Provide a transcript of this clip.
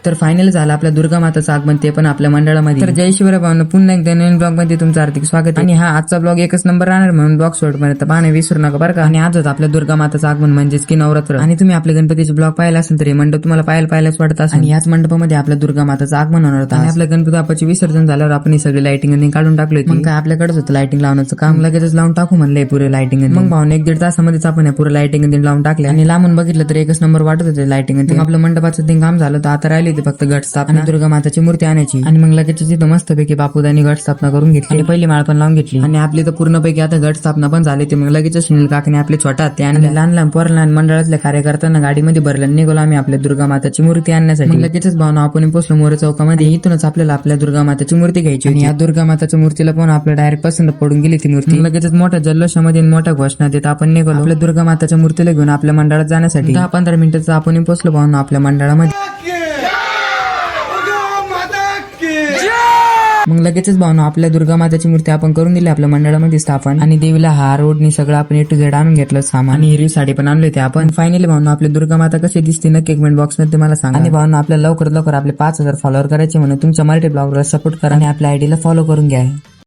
तर फायनल झालं आपल्या दुर्गा माताचं आगमन, ते पण आपल्या मंडळामध्ये. तर जय शिवराय भावना, पुन्हा एकदा नवीन ब्लॉग मध्ये तुमचं हार्दिक स्वागत आहे. आणि हा आजचा ब्लॉग एकच नंबर राहणार, म्हणून ब्लॉग शेवटपर्यंत पाहणे विसरू नका बरं का. आणि आजच आपल्या दुर्गा माताचं आगमन म्हणजेच की नवरात्र. आणि तुम्ही आपल्या गणपतीचे ब्लॉग पाहिला असेल तर हे मंडप तुम्हाला पाहायलाच वाटत असेल. आणि याच मंडपामध्ये आपल्या दुर्गा माताचं आगमन होणार होतं. आणि आपल्या गणपती बाप्पाचे विसर्जन झाल्यावर आपण ही सगळी लाइटिंग काढून टाकली होती. मग काय आपल्याकडेच होतं लाइटिंग लावण्याचं काम, लगेचच लावून टाकू म्हणलंय पुरे लाइटिंग. मग भावने 1-1.5 तासामध्येच आपण पुरे लाइटिंग लावून टाकले. आणि लांबून बघितलं तर एकच नंबर वाटत होते लाइटिंग. आपलं मंडपाचं ते काम झालं, तर आता राहिली होती फक्त घट स्थापना आणि दुर्गा माताची मूर्ती आणायची. आणि मग लगेच तिथं मस्तपैकी बापूदानी घट स्थापना करून घेतली आणि पहिली माळ पण लावून घेतली. आणि आपली तर पूर्णपैकी आता घट स्थापना पण झाली. ते मग लगेच सुनील काकाने आपले छोटा ते आणि लहान पोरांना मंडळातल्या कार्यकर्त्यांना गाडीमध्ये भरलं, निघालो आम्ही आपल्या दुर्गा माताची मूर्ती आणण्यासाठी. लगेचच भावना आपण पोहोचलो मोरे चौकामध्ये. इथूनच आपल्याला आपल्या दुर्गा माताची मूर्ती घ्यायची होती. या दुर्गा माताच्या मूर्तीला पण आपल्या डायरेक्ट पसंत पडून गेली ती मूर्ती. लगेचच मोठ्या जल्लोषामध्ये मोठ्या घोषणा देत आपण निघालो आपल्या दुर्गा माताच्या मूर्तीला घेऊन आपल्या मंडळात जाण्यासाठी. 10-15 मिनिटाचं आपण पोहोचलो भावना आपल्या मंडळामध्ये. मग लगेचच भावना आपल्या दुर्गा माताची मूर्ती आपण करून दिली आपल्या मंडळामध्ये स्थापन. आणि देवीला हार ओढणी सगळं आपण A to Z आणून घेतलं सामान. आणि हिरवी साडी पण आणली होती आपण. फायनली भावना आपली दुर्गा माता कशी दिसते नक्की कमेंट बॉक्स मध्ये मला सांगा. आणि भावना आपल्याला लवकर आपले 5000 फॉलोअर करायचे म्हणून तुमच्या मराठी ब्लॉगला सपोर्ट करा आणि आपल्या आयडीला फॉलो करून घ्या.